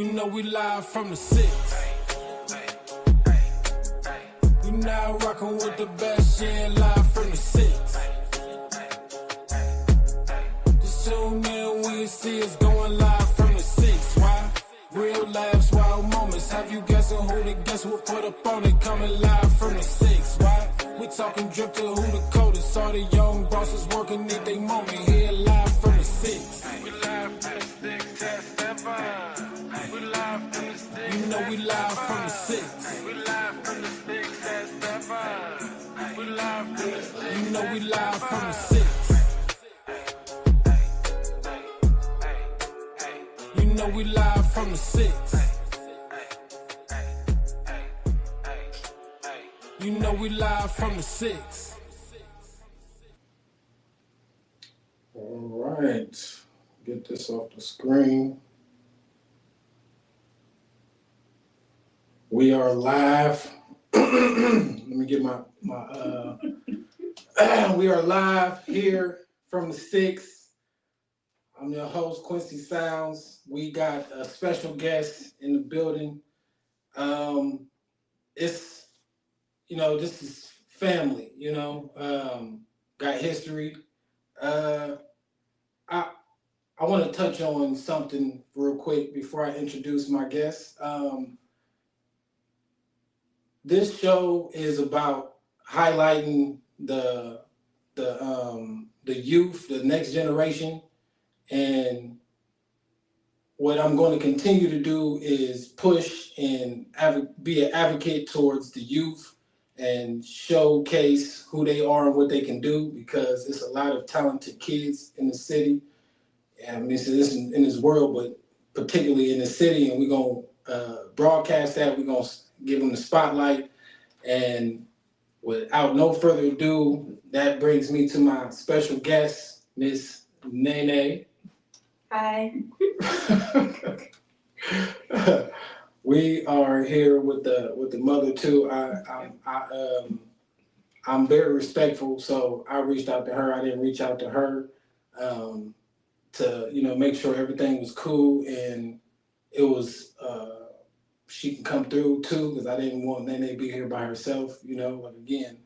You know we live from the 6. You now rockin' with the best, yeah, live from the 6. Just tune in when you see us going live from the 6. Why? Real laughs, wild moments. Have you guessing who the guests will put up on it? Coming live from the 6. Why? We talking drip to who the coldest. All the young bosses working at they moment. Here live from the 6. We live from the 6, test that vibe. We live from the 6. You know we live from the 6. We live from the 6, test that vibe. We live from the 6. You know we live from the 6. You know we live from the 6. You know we live from the 6. All right, get this off the screen. We are live. Let me get my we are live here from the 6. I'm your host, Quincy Sounds. We got a special guest in the building. It's, this is family, got history. I want to touch on something real quick before I introduce my guest. This show is about highlighting the youth, the next generation, and what I'm going to continue to do is push and be an advocate towards the youth and showcase who they are and what they can do, because there's a lot of talented kids in the city. I mean, so this in this world, but particularly in the city, and we're going to broadcast that. We're going to give them the spotlight. And without no further ado, that brings me to my special guest, Miss Nene. Hi. We are here with the mother too. I'm very respectful, so I reached out to her. I didn't reach out to her to make sure everything was cool and it was she can come through too, because I didn't want Nene to be here by herself. Again,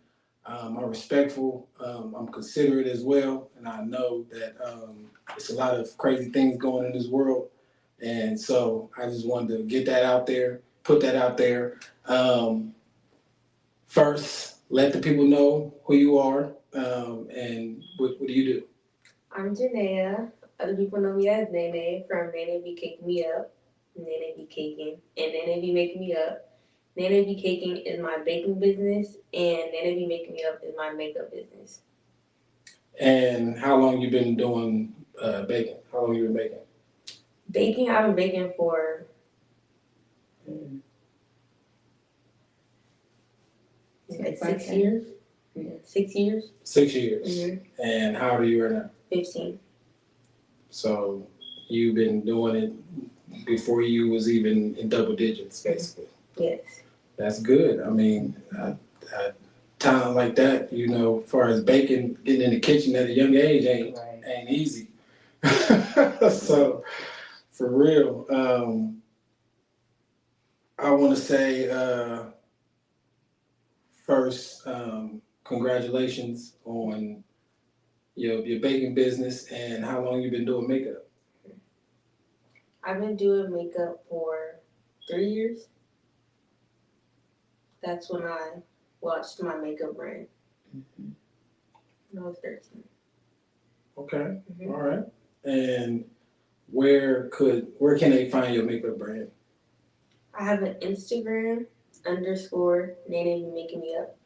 I'm respectful. I'm considerate as well, and I know that it's a lot of crazy things going in this world, and so I just wanted to get that out there, put that out there. First, let the people know who you are and what do you do. I'm Janaea. Other people know me as Nene from Nene Be Caking Me Up, Nene Be Caking, and Nene Be Making Me Up. Nene Be Caking is my baking business, and Nene Be Making Me Up is my makeup business. And how long you been doing baking? How long you been baking? Baking, I've been baking for like 6 years. Yeah, 6 years. 6 years. Mm-hmm. And how old are you right now? 15. So you've been doing it before you was even in double digits, basically. Yes. That's good. I mean, talent like that, as far as baking, getting in the kitchen at a young age ain't easy. So, for real, I want to say first, congratulations on your baking business and how long you've been doing makeup. I've been doing makeup for 3 years. That's when I launched my makeup brand. Mm-hmm. When I was 13. Okay. Mm-hmm. All right. And where can they find your makeup brand? I have an Instagram _Nene Be Making Me Up.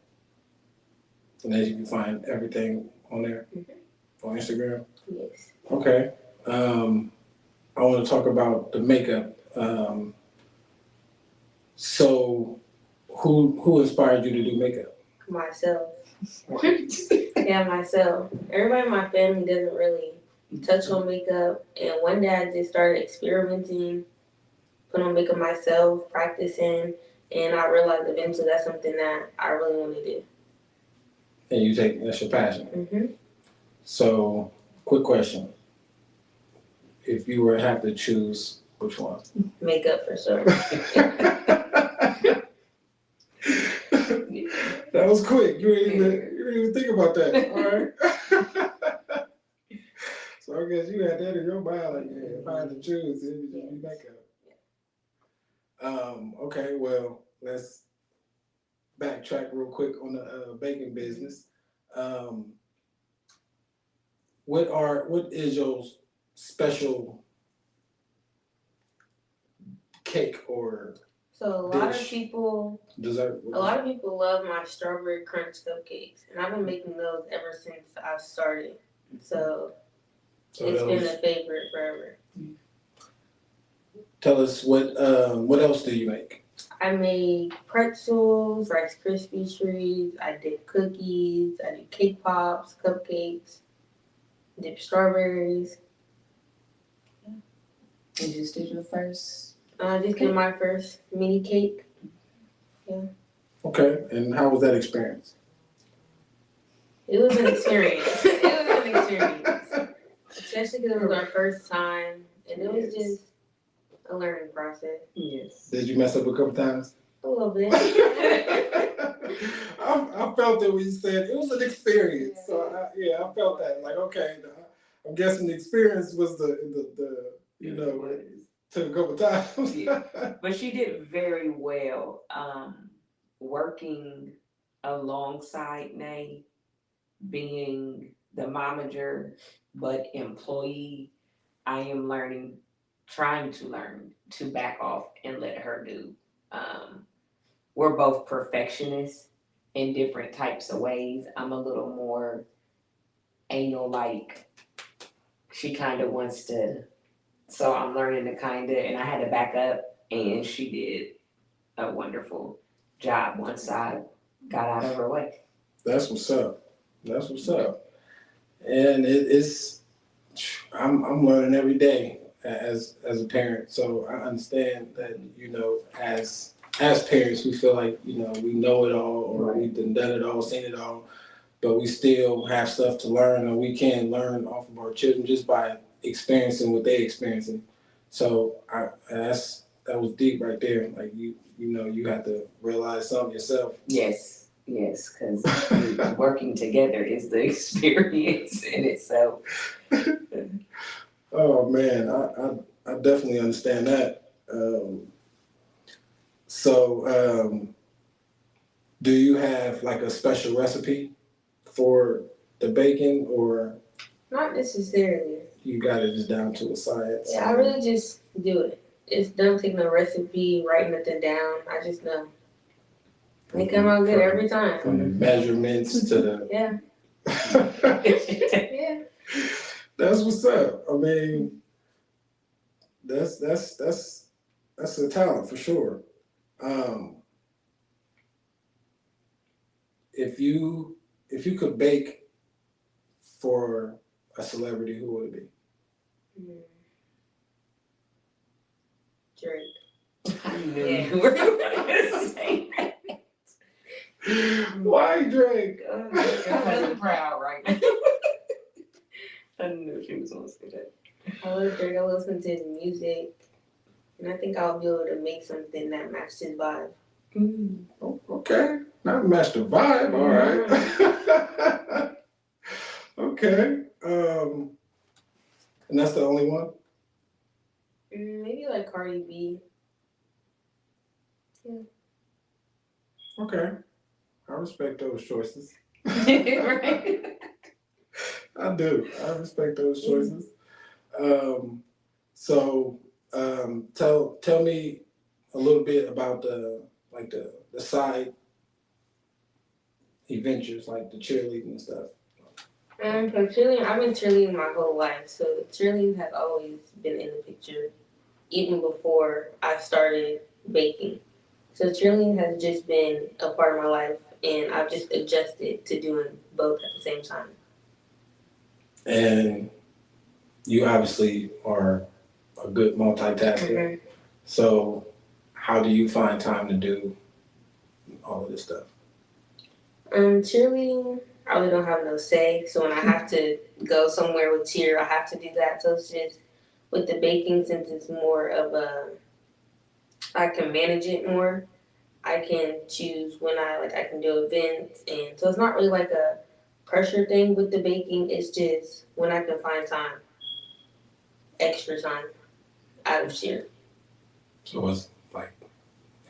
And then you can find everything on there. Mm-hmm. On Instagram? Yes. Okay. I want to talk about the makeup. So who inspired you to do makeup? Myself. Yeah, myself. Everybody in my family doesn't really touch on makeup, and one day I just started experimenting, put on makeup myself, practicing, and I realized eventually that's something that I really want to do. And that's your passion? Mm-hmm. So, quick question. If you were to have to choose Which one? Makeup for sure. That was quick. You didn't even think about that. All right. So I guess you had that in your mind, like, yeah, if I had to choose, it would just be makeup. Okay, well, let's backtrack real quick on the baking business. What is your special cake or So a lot of dish? people Dessert? love my strawberry crunch cupcakes, and I've been making those ever since I started. So it's been a favorite forever. Tell us what else do you make? I make pretzels, Rice Krispie treats. I dip cookies. I do cake pops, cupcakes. Dip strawberries. You just did your first. I just did my first mini cake. Okay, and how was that experience? It was an experience. Especially because it was our first time, and it was just a learning process. Yes. Did you mess up a couple times? A little bit. I felt it when you said it was an experience. So I felt that. Like, okay, I'm guessing the experience was the took a couple times. Yeah. But she did very well. Working alongside Nay, being the momager but employee, I am trying to learn to back off and let her do. We're both perfectionists in different types of ways. I'm a little more anal, like she kind of wants to, so I'm learning to and I had to back up, and she did a wonderful job once I got out of her way. That's what's up. And it's I'm learning every day as a parent. So I understand that, as parents we feel like, we know it all, or we've done it all, seen it all, but we still have stuff to learn, and we can learn off of our children just by experiencing what they're experiencing. So that was deep right there. Like you have to realize something yourself. Yes, because working together is the experience in itself. Oh man, I definitely understand that. So do you have like a special recipe for the baking, or Not necessarily. you got it just down to a science? Yeah, I really just do it. It's don't take no recipe, write nothing down. I just know. They come out good every time. From the measurements to the Yeah. Yeah. That's what's up. I mean, that's a talent for sure. If you could bake for a celebrity, who would it be? Drake. I knew you were gonna say that. Why Drake? I'm proud right now. I knew she was gonna say that. I love Drake. I listen to his music, and I think I'll be able to make something that matches his vibe. Oh, okay, not match the vibe. All right. Okay. And that's the only one? Maybe like Cardi B. Yeah. Okay. I respect those choices. Right? I do. I respect those choices. So tell me a little bit about the side adventures, like the cheerleading and stuff. For cheerleading, I've been cheerleading my whole life, so cheerleading has always been in the picture, even before I started baking. So cheerleading has just been a part of my life, and I've just adjusted to doing both at the same time. And you obviously are a good multitasker. Mm-hmm. So how do you find time to do all of this stuff? Cheerleading, I really don't have no say. So when I have to go somewhere with cheer, I have to do that. So it's just with the baking, since it's more of I can manage it more. I can choose when I can do events, and so it's not really like a pressure thing with the baking. It's just when I can find time, extra time out of shift. So it's like,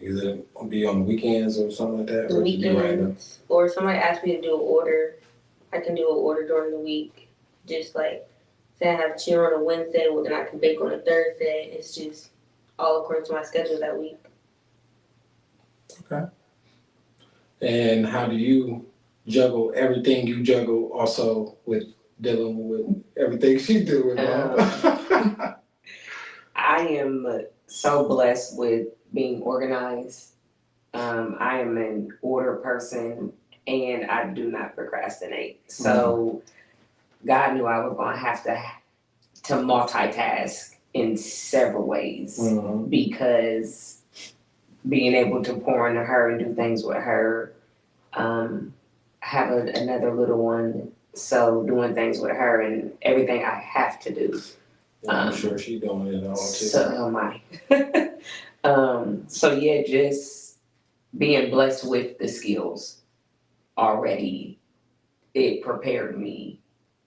is it gonna be on the weekends or something like that? The Or just be random? weekends, or somebody asks me to do an order, I can do an order during the week. Just like say I have cheer on a Wednesday, well then I can bake on a Thursday. It's just all according to my schedule that week. And how do you juggle everything you juggle also with dealing with everything she's doing, Mom? I am so blessed with being organized. I am an order person and I do not procrastinate. So God knew I was gonna have to multitask in several ways Mhm. because being able to pour into her and do things with her, have another little one, so doing things with her and everything I have to do. Yeah, I'm sure she's doing it all too. So am I. So yeah, just being blessed with the skills already, it prepared me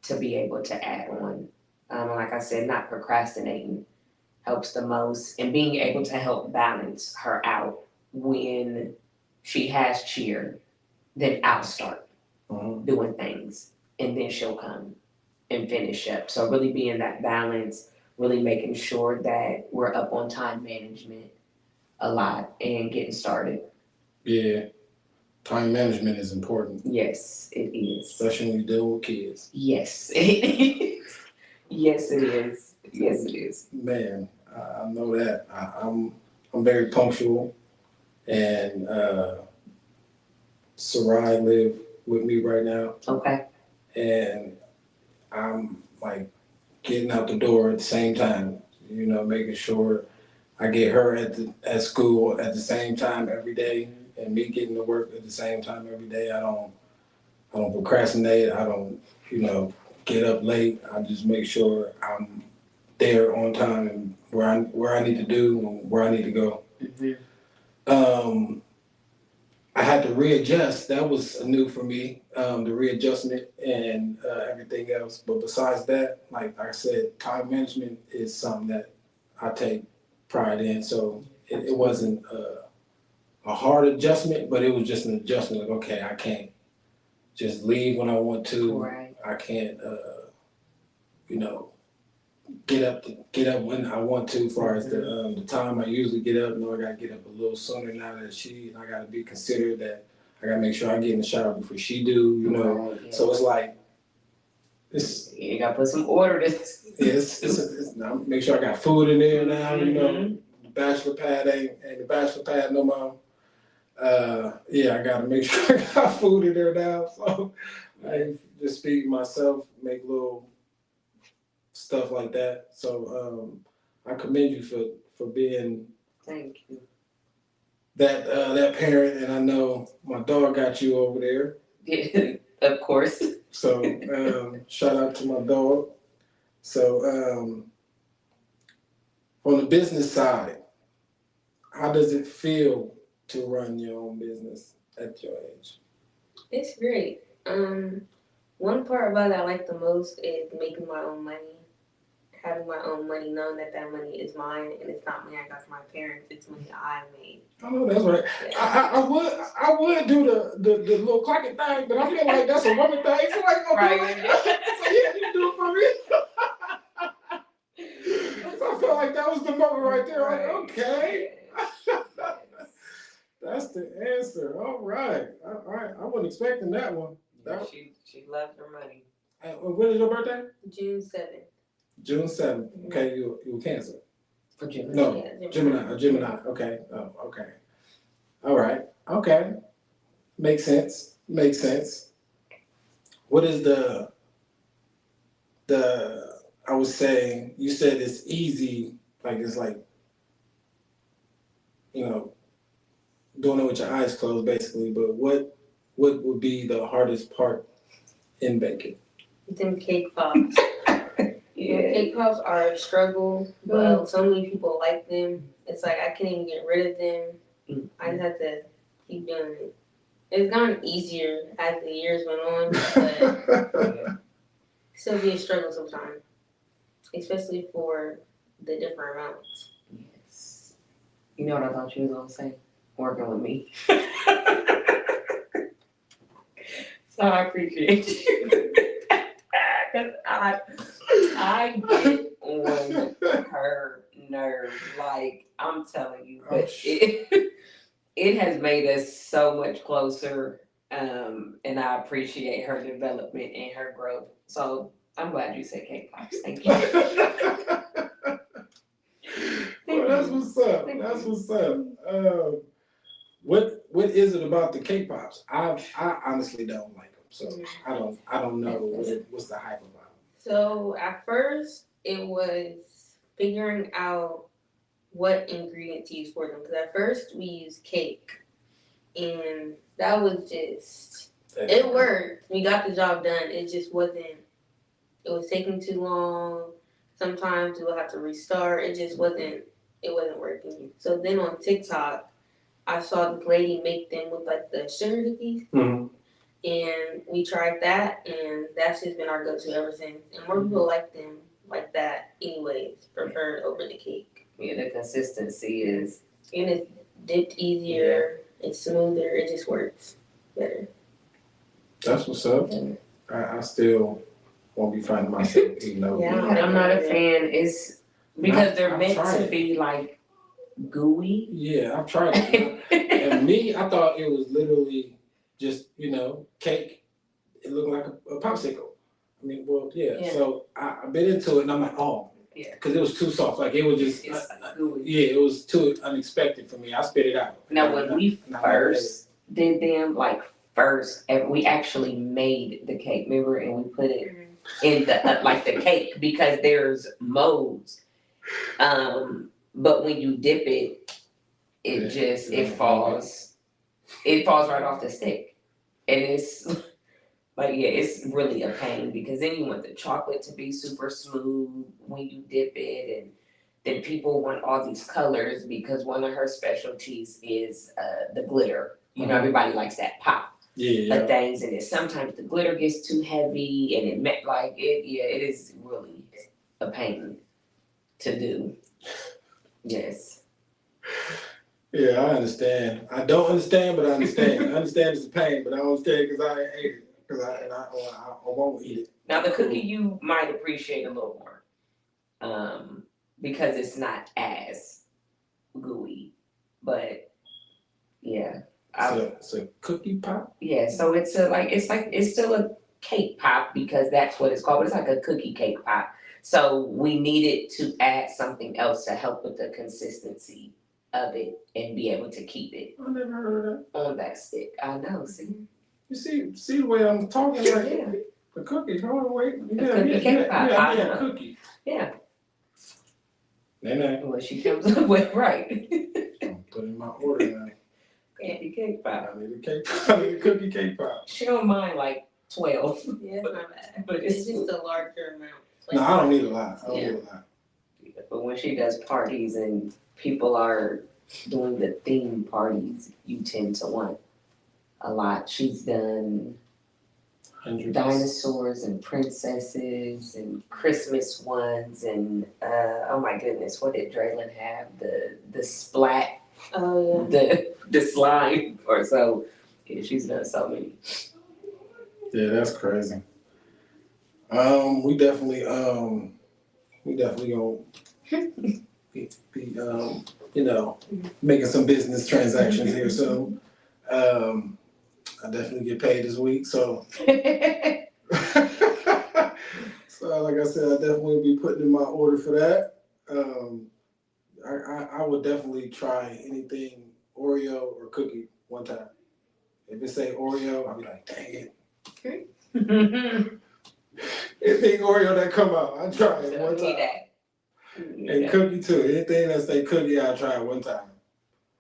to be able to add on. Like I said, not procrastinating helps the most, and being able to help balance her out when she has cheer, then I'll start Mhm. doing things, and then she'll come and finish up. So really being that balance, really making sure that we're up on time management a lot and getting started. Yeah, time management is important, Yes, it is. especially when you deal with kids. Yes, it is. Yes, it is. Yes, it is. Man, I know that. I'm very punctual, and Sarai live with me right now, Okay. and I'm like getting out the door at the same time. You know, making sure I get her at school at the same time every day, and me getting to work at the same time every day. I don't procrastinate. I don't, get up late. I just make sure I'm there on time and where I need to do and where I need to go. I had to readjust. That was new for me, the readjustment and everything else. But besides that, like I said, time management is something that I take pride in. So it wasn't a hard adjustment, but it was just an adjustment. Like, okay, I can't just leave when I want to. Right. I can't, get up when I want to. As far as the time I usually get up, I gotta get up a little sooner now that I gotta be considerate that I gotta make sure I get in the shower before she do. Right, yeah. So it's like You gotta put some order to this. it's now make sure I got food in there now. The bachelor pad ain't the bachelor pad no more. I gotta make sure I got food in there now. So I just feed myself, make little stuff like that. So I commend you for being Thank you. that parent, and I know my dog got you over there. Yeah, of course. So shout out to my dog. So on the business side, how does it feel to run your own business at your age? It's great. One part about it I like the most is making my own money, having my own money, knowing that money is mine and it's not money I got from my parents. It's money I made. I know that's right. Yeah. I would do the little clacking thing, but I feel like that's a woman thing. So like, Right. So yeah, you do it for me. So I felt like that was the moment right there. Like, okay. That's the answer. All right. I wasn't expecting that one. She loved her money. And when is your birthday? June 7th. June 7th. Okay, you were Cancer. For Gemini. No, Yeah, Gemini. Okay. Oh, okay. All right. Okay. Makes sense. What is I was saying, you said it's easy, like it's like, doing it with your eyes closed basically, but what would be the hardest part in baking? Them cake pops. Cake pops are a struggle, but so many people like them. It's like I can't even get rid of them. I just have to keep doing it. It's gotten easier as the years went on, but still be a struggle sometimes, especially for the different amounts. Yes. You know what I thought you was gonna say? Working with me. So I appreciate you. Cause I get on her nerves. Like I'm telling you, but it has made us so much closer. And I appreciate her development and her growth. So I'm glad you said cake pops. Thank you. Well, that's what's up. That's what's up. What is it about the cake pops? I honestly don't like them, so I don't know what's the hype about them. So at first it was figuring out what ingredient to use for them, because at first we used cake, and that was just it worked. We got the job done. It just wasn't. It was taking too long. Sometimes we would have to restart. It just wasn't. It wasn't working. So then on TikTok, I saw this lady make them with like the sugar cookies, and we tried that, and that's just been our go-to ever since. And more people like them like that, anyways, preferred over the cake. Yeah, the consistency is. And it's dipped easier. It's smoother. It just works better. That's what's up. I still won't be finding myself eating those. Yeah. I'm not a fan. It's because they're meant to be like gooey. Yeah, I've tried it. And me, I thought it was literally just, cake. It looked like a popsicle. I mean, well, yeah. So I bit into it and I'm like, oh, because it was too soft. Like it was just, gooey. Yeah, it was too unexpected for me. I spit it out. Now, when we first did them, and we actually made the cake, remember, and we put it in the the cake because there's molds. But when you dip it, it falls. It falls right off the stick, and it's it's really a pain because then you want the chocolate to be super smooth when you dip it, and then people want all these colors because one of her specialties is the glitter. Everybody likes that pop. Yeah. Things, and sometimes the glitter gets too heavy, and it is really a pain to do. Yes. Yeah, I understand. I don't understand, but I understand. I understand it's a pain, but I don't understand because I ain't ate it. Because I won't eat it. Now the cookie you might appreciate a little more, because it's not as gooey, but yeah. It's a cookie pop? Yeah, so it's still a cake pop because that's what it's called, but it's like a cookie cake pop. So we needed to add something else to help with the consistency of it and be able to keep it I never heard of that. on that stick. I know, see? You see the way I'm talking right Yeah. The cookie, hold on, wait. Cookie cake pop. Yeah, cookie. Yeah. Nene. What she comes up with, right. I'm putting my order now. Cookie cake pop. I need a cake pop. I need a cookie cake pop. She don't mind 12. Yeah, it's not bad. But It's just a larger amount. No, I don't need a lot. I don't need a lot. But when she does parties and people are doing the theme parties, you tend to want a lot. She's done dinosaurs and princesses and Christmas ones and oh my goodness, what did Draylin have? The splat. Oh yeah. The slime or so. Yeah, she's done so many. Yeah, that's crazy. We definitely gonna be making some business transactions here soon. I definitely get paid this week, so so like I said, I definitely will be putting in my order for that. I would definitely try anything Oreo or cookie one time. If it say Oreo, I'll be like, dang it. Anything Oreo that come out, I try it one time. And cookie too. Anything that say cookie, I'll try it one time.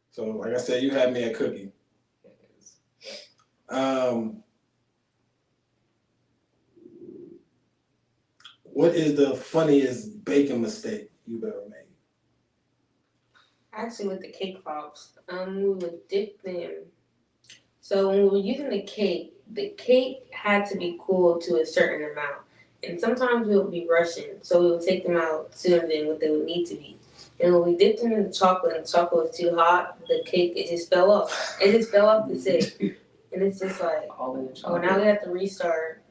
So like I said, you had me at cookie. What is the funniest baking mistake you've ever made? Actually, with the cake pops, we would dip them. So when we were using the cake had to be cooled to a certain amount. And sometimes we would be rushing, so we would take them out sooner than what they would need to be. And when we dipped them in the chocolate and the chocolate was too hot, the cake, it just fell off. It just fell off the stick. And it's just like, All in the oh, chocolate. now we have to restart.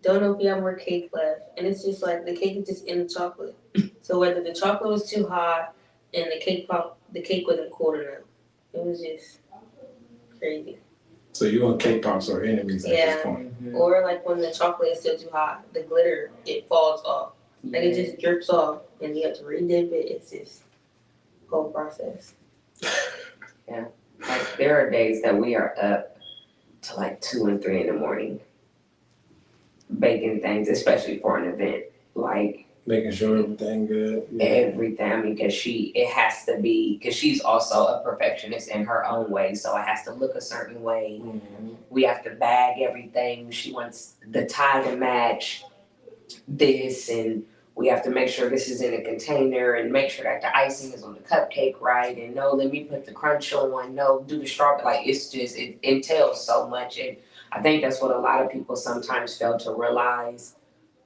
Don't know if we have more cake left. And it's just like, the cake is just in the chocolate. So whether the chocolate was too hot and the cake wasn't cold enough. It was just crazy. So you and cake pops are enemies at this Yeah. point. Mhm. Or like when the chocolate is still too hot, the glitter, it falls off. Like it just drips off and you have to redip it. It's just whole process. Like there are days that we are up to like 2 and 3 in the morning baking things, especially for an event. Like Making sure everything good. Yeah. everything. I mean, because she's also a perfectionist in her own way, so it has to look a certain way. Mhm. We have to bag everything. She wants the tie to match this, and we have to make sure this is in a container and make sure that the icing is on the cupcake right. And no, let me put the crunch on. No, do the strawberry. Like it's just, it entails so much. And I think that's what a lot of people sometimes fail to realize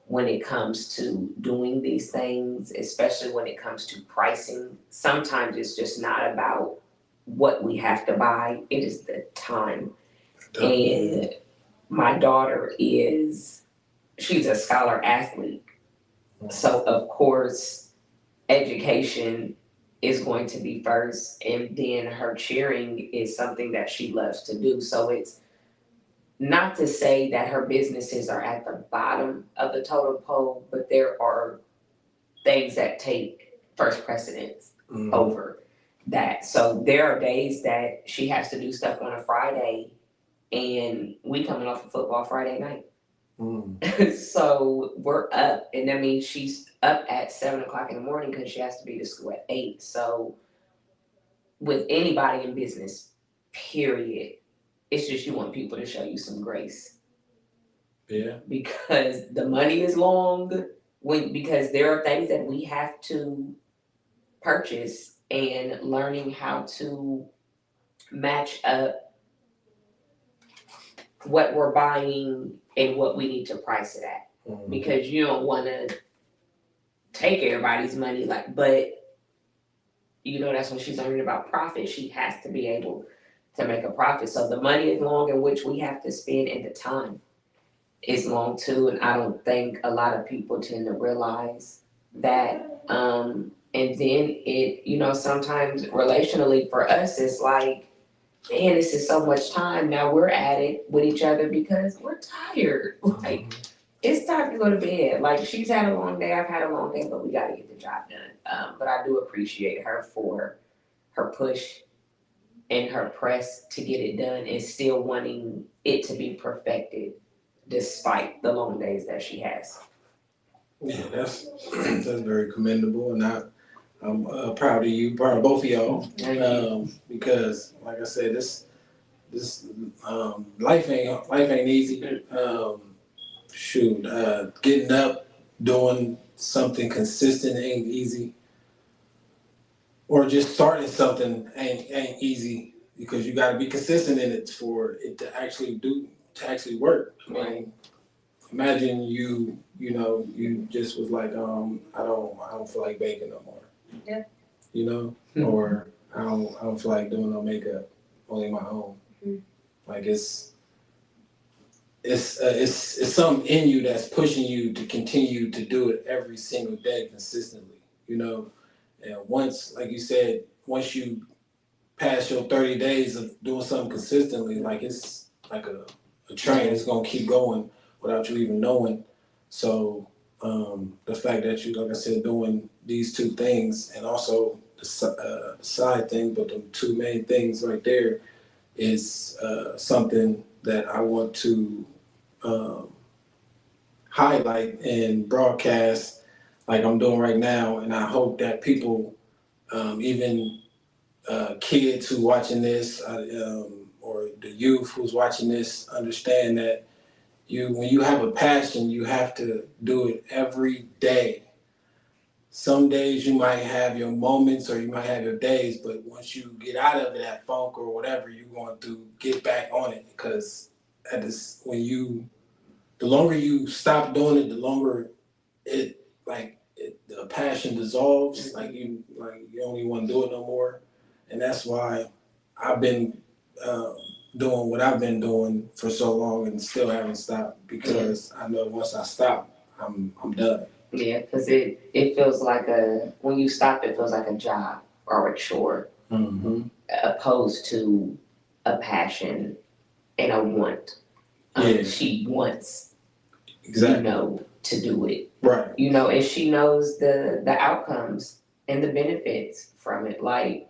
when it comes to doing these things, especially when it comes to pricing. Sometimes it's just not about what we have to buy, it is the time. And my daughter she's a scholar athlete. So of course, education is going to be first, and then her cheering is something that she loves to do. So it's not to say that her businesses are at the bottom of the totem pole, but there are things that take first precedence Mhm. over that. So there are days that she has to do stuff on a Friday, and we coming off of football Friday night. Mhm. So we're up, and that means she's up at 7 o'clock in the morning because she has to be to school at 8. So with anybody in business, period, it's just you want people to show you some grace Yeah. because the money is long. Because there are things that we have to purchase, and learning how to match up what we're buying and what we need to price it at. Mhm. Because you don't want to take everybody's money, but that's when she's learning about profit. She has to be able to make a profit. So the money is long in which we have to spend, and the time is long too. And I don't think a lot of people tend to realize that. And then sometimes relationally for us, it's like, man, this is so much time. Now we're at it with each other because we're tired. Like, it's time to go to bed. Like, she's had a long day, I've had a long day, but we gotta get the job done. But I do appreciate her for her push and her press to get it done, and still wanting it to be perfected despite the long days that she has. Yeah, that's very commendable, and I'm proud of you, proud of both of y'all, because like I said, this life ain't easy. Getting up, doing something consistent ain't easy, or just starting something ain't easy because you got to be consistent in it for it to actually work. I mean, imagine you just was like, I don't feel like baking no more. Yeah. Or I don't feel like doing no makeup, only my own. Mm-hmm. Like it's something in you that's pushing you to continue to do it every single day consistently. And once, like you said, once you pass your 30 days of doing something consistently, like it's like a train. It's gonna keep going without you even knowing. So the fact that you, like I said, doing these two things and also the side thing, but the two main things right there is something that I want to highlight and broadcast like I'm doing right now. And I hope that people, even kids who watching this, or the youth who's watching this, understand that when you have a passion, you have to do it every day. Some days you might have your moments or you might have your days, but once you get out of that funk or whatever you're going through, get back on it. Because the longer you stop doing it, the longer the passion dissolves. You don't even want to do it no more. And that's why I've been doing what I've been doing for so long and still haven't stopped, because I know once I stop, I'm done. Yeah, because it feels like when you stop, it feels like a job or a chore, Mm-hmm. opposed to a passion and a want. Yeah. She wants, Exactly. to do it. Right. And she knows the outcomes and the benefits from it. Like,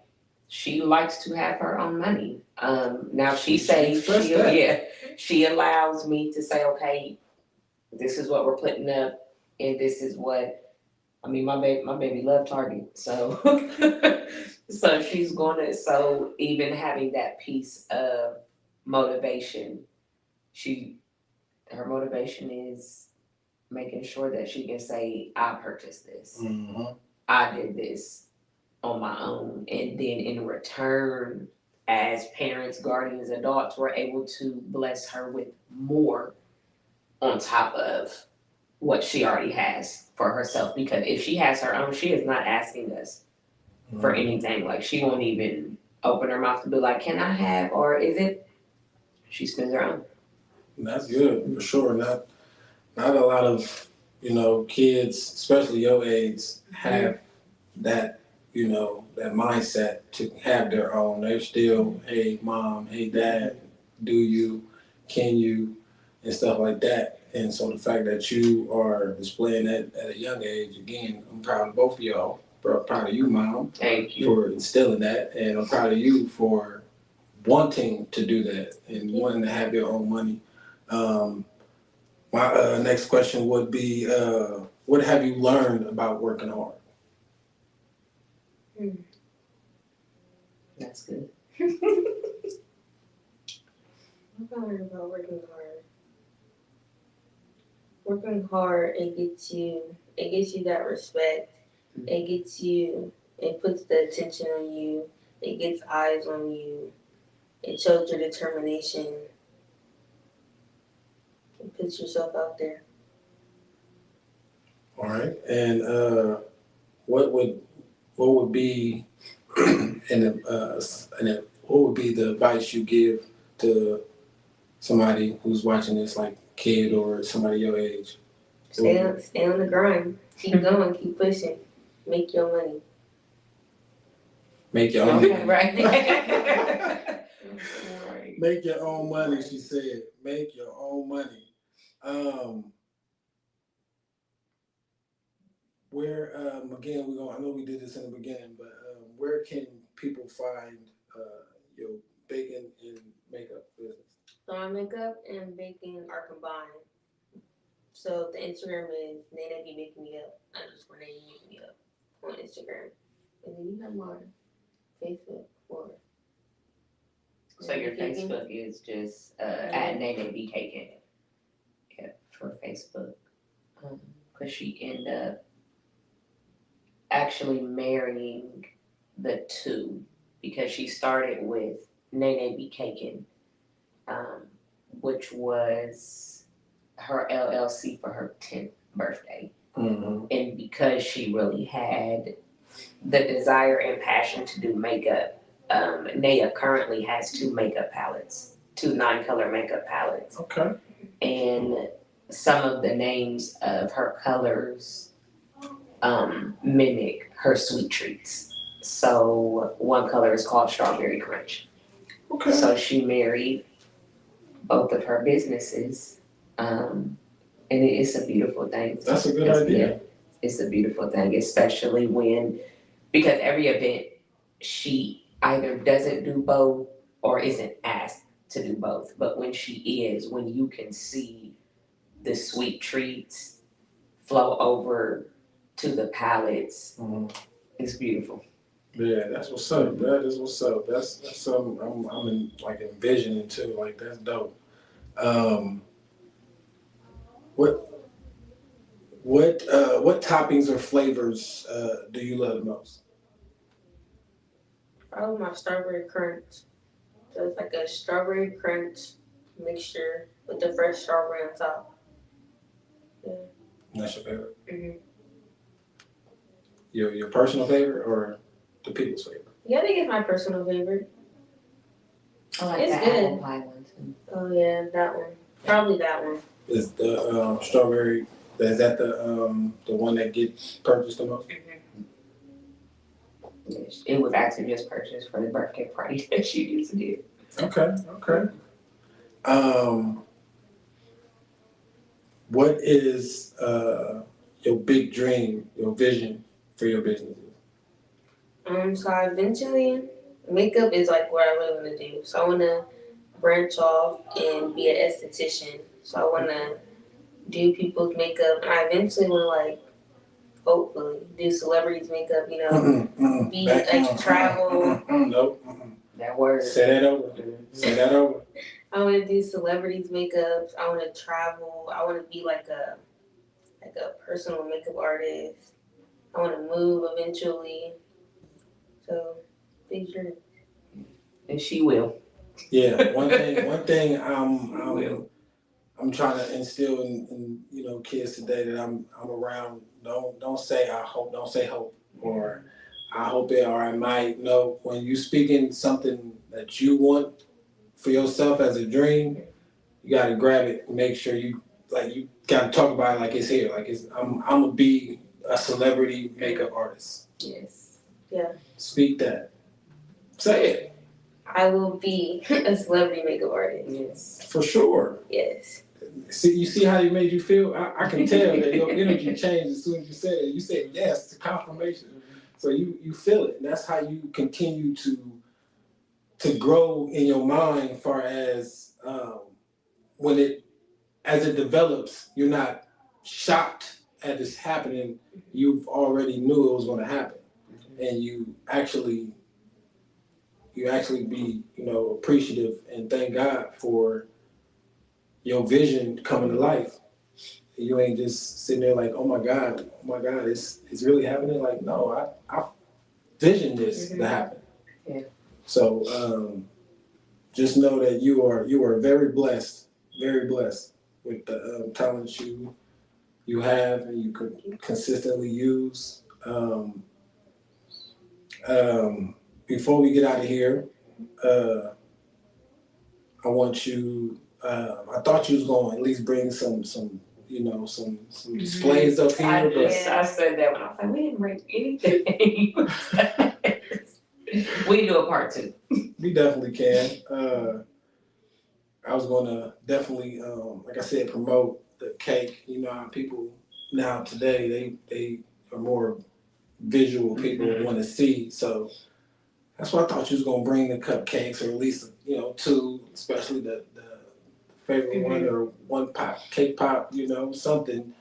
she likes to have her own money. Now she allows me to say, okay, this is what we're putting up, and this is what. I mean, my baby love Target, so so she's so even having that piece of motivation, her motivation is making sure that she can say, I purchased this. Mm-hmm. I did this on my own. And then in return, as parents, guardians, adults, we're able to bless her with more on top of what she already has for herself. Because if she has her own, she is not asking us for anything. Like, she won't even open her mouth to be like, can I have, or is it? She spends her own. That's good, for sure. Not a lot of, kids, especially your age, have that, that mindset to have their own. They're still, hey mom, hey dad, do you, can you, and stuff like that. And so the fact that you are displaying that at a young age, again, I'm proud of both of y'all. Proud of you, mom. Thank you. For instilling that, and I'm proud of you for wanting to do that and wanting to have your own money. My next question would be, what have you learned about working hard? That's good. What I learned about working hard? Working hard, it gets you that respect. It puts the attention on you. It gets eyes on you. It shows your determination. It puts yourself out there. All right, and what would be what would be the advice you give to somebody who's watching this, like kid or somebody your age? Stay on the grind. Keep going. Keep pushing. Make your money. Make your own money. Right. Make your own money, she said. Make your own money. Where again, I know we did this in the beginning, but where can people find your baking and makeup business? So my makeup and baking are combined. So the Instagram is Nana Be Making Me Up _ Nana Be Making Me Up on Instagram. And then you have my Facebook for. So your Facebook is just at Nana Be Caking. Yeah, for Facebook. Because she ended up actually marrying the two, because she started with Nene Be Caking, which was her LLC for her 10th birthday. Mm-hmm. And because she really had the desire and passion to do makeup, Naya currently has 2 makeup palettes, 2 9-color makeup palettes. Okay. And some of the names of her colors mimic her sweet treats. So one color is called Strawberry Crunch. Okay. So she married both of her businesses, and it's a beautiful thing. That's a good idea. Yeah, it's a beautiful thing, especially because every event she either doesn't do both or isn't asked to do both. But when when you can see the sweet treats flow over to the palettes, it's beautiful. Yeah, that's what's up. That is what's up. That's something I'm envisioning too. Like, that's dope. What toppings or flavors do you love the most? Probably my strawberry crunch. So it's like a strawberry crunch mixture with the fresh strawberry on top. Yeah. That's your favorite. Mm-hmm. Your personal favorite or the people's favorite? Yeah, I think it's my personal favorite. I like It's the good. apple pie one too. Oh yeah, that one. Probably that one. Is the strawberry? Is that the one that gets purchased the most? It was actually just purchased for the birthday party that she just did. Okay. What is your big dream, your vision for your business? So I eventually, makeup is like what I really want to do. So I want to branch off and be an esthetician. So I want to do people's makeup, and I eventually want to like, hopefully, do celebrities' makeup. You know, be like travel. Nope. That word. Say that over. I want to do celebrities' makeup. I want to travel. I want to be like a personal makeup artist. I want to move eventually. So, big dream. And she will. Yeah, one thing I'm trying to instill in kids today that I'm around. Don't say I hope. Don't say hope or I hope it or I might. No, when you speaking something that you want for yourself as a dream, you gotta grab it and make sure you gotta talk about it like it's here. Like I'm gonna be a celebrity makeup artist. Yes. Yeah. Speak that. Say it. I will be a celebrity makeup artist. Yes. For sure. Yes. See how it made you feel? I can tell that your energy changed as soon as you said it. You said yes to confirmation. So you feel it. And that's how you continue to grow in your mind far as as it develops, you're not shocked at this happening. You've already knew it was going to happen. And you actually be, appreciative and thank God for your vision coming to life. You ain't just sitting there like, oh my God, it's really happening. Like, no, I visioned this to happen. Yeah. So just know that you are very blessed with the talents you have and you could consistently use. Before we get out of here, I want you. I thought you was going to at least bring some displays up here. I said that when I was like, we didn't bring anything. We do a part 2. We definitely can. I was going to definitely, like I said, promote the cake. You know how people now today they are more visual people want to see. So that's why I thought you was gonna bring the cupcakes, or at least 2, especially the favorite one or one cake pop, something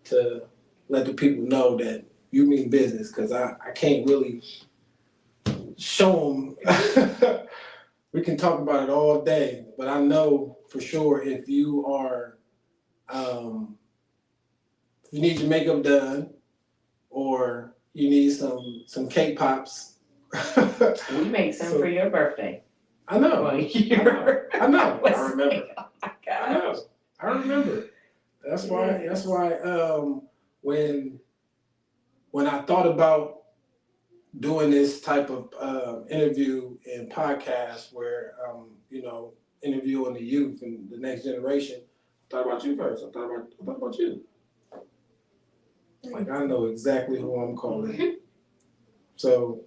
to let the people know that you mean business. Because I can't really show them. We can talk about it all day, but I know for sure if you are, if you need your makeup done, or you need some cake pops. We make some for your birthday. I know. I know. I remember. Oh my God. I remember. That's why. When I thought about doing this type of interview and podcast, where interviewing the youth and the next generation, I thought about you first. I thought about you. Like I know exactly who I'm calling. So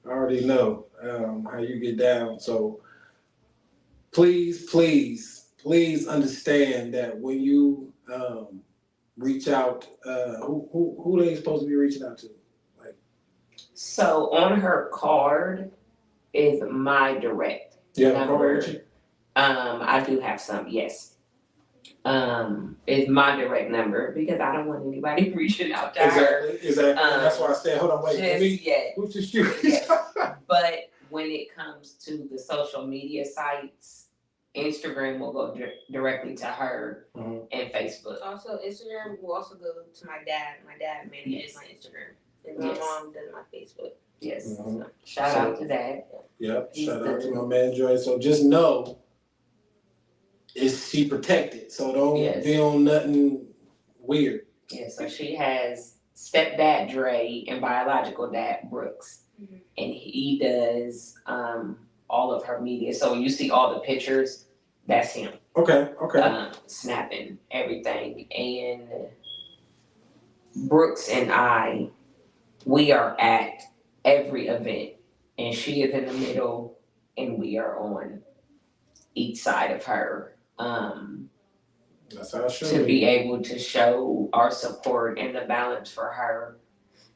I already know how you get down. So please understand that when you reach out, who they supposed to be reaching out to? So on her card is my direct number. I do have some, yes. Is my direct number because I don't want anybody reaching out to her. Exactly. That's why I said, hold on, wait. Who's the Yes. But when it comes to the social media sites, Instagram will go directly to her, Mhm. and Facebook. Also, Instagram will also go to my dad. My dad manages Yes. my Instagram, and my Yes. mom does my Facebook. Yes. Mhm. Shout out to Dad. Yep. He's Shout out to good. my man Joy. So just know, is she protected? So don't Yes. be on nothing weird. Yeah, so she has stepdad Dre and biological dad Brooks, Mhm. and he does all of her media. So when you see all the pictures, that's him. Okay. Snapping everything. And Brooks and I, we are at every event, and she is in the middle, and we are on each side of her. That's how it should To be able to show our support and the balance for her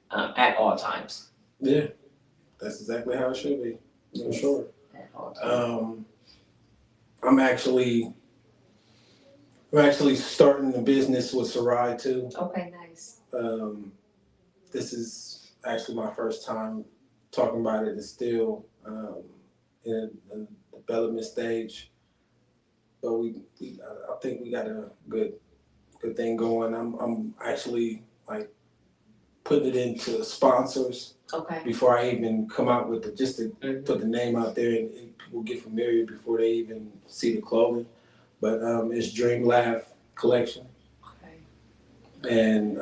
at all times. Yeah, that's exactly how it should be, for sure. At all times. I'm actually starting a business with Sarai too. Okay, nice. This is actually my first time talking about it. It's still in the development stage, but I think we got a good thing going. I'm actually like putting it into sponsors Okay. before I even come out with it, just to Mhm. put the name out there and people get familiar before they even see the clothing. But it's Dream Laugh Collection. Okay. And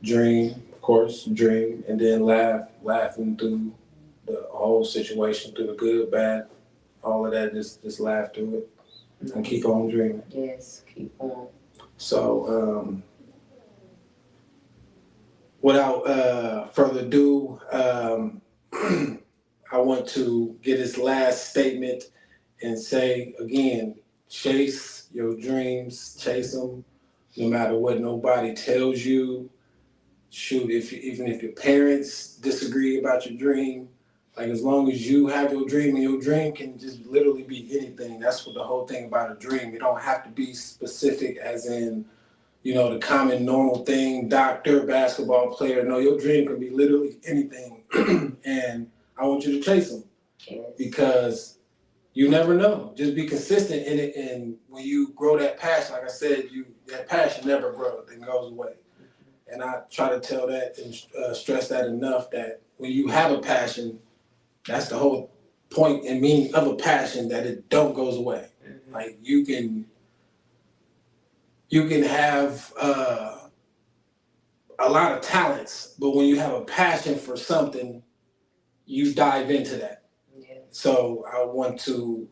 dream, of course, dream, and then laughing through the whole situation, through the good, bad, all of that. Just laugh through it and keep on dreaming. Yes, keep on. So without further ado, I want to get his last statement and say again, chase your dreams, chase them, no matter what nobody tells you. Shoot, even if your parents disagree about your dream, like as long as you have your dream, and your dream can just literally be anything. That's what the whole thing about a dream. It don't have to be specific, as in, the common normal thing, doctor, basketball player. No, your dream can be literally anything, and I want you to chase them. Yes. Because you never know. Just be consistent in it, and when you grow that passion, like I said, that passion never grows; it goes away. And I try to tell that and stress that enough, that when you have a passion, that's the whole point and meaning of a passion, that it don't goes away. Mhm. Like you can have a lot of talents, but when you have a passion for something, you dive into that. Yeah. So I want to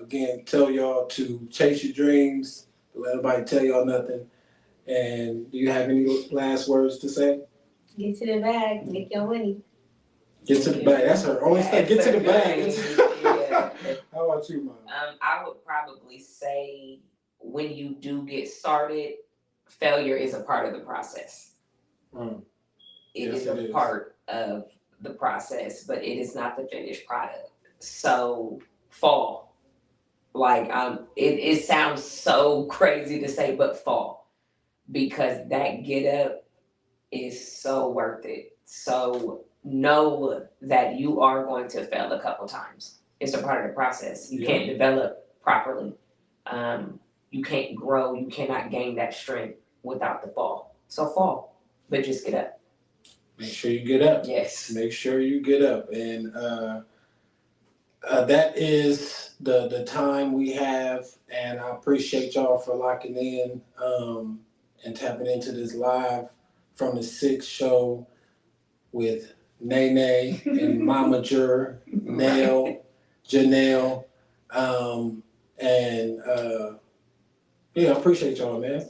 again tell y'all to chase your dreams. Don't let nobody tell y'all nothing. And do you have any last words to say? Get to the bag, make your money. Get to the bag. That's her only step. Get to the bag. Yeah. How about you, Mom? I would probably say when you do get started, failure is a part of the process. Mm. It Yes, is it a is. part of the process, but it is not the finished product. So fall. Like it sounds so crazy to say, but fall. Because that get up is so worth it. So know that you are going to fail a couple times. It's a part of the process. You can't develop properly. You can't grow. You cannot gain that strength without the fall. So fall, but just get up. Make sure you get up. Yes. Make sure you get up. And that is the time we have. And I appreciate y'all for locking in and tapping into this live from the 6 show with Nene and Mama Jur, Nail, Janelle. I appreciate y'all, man.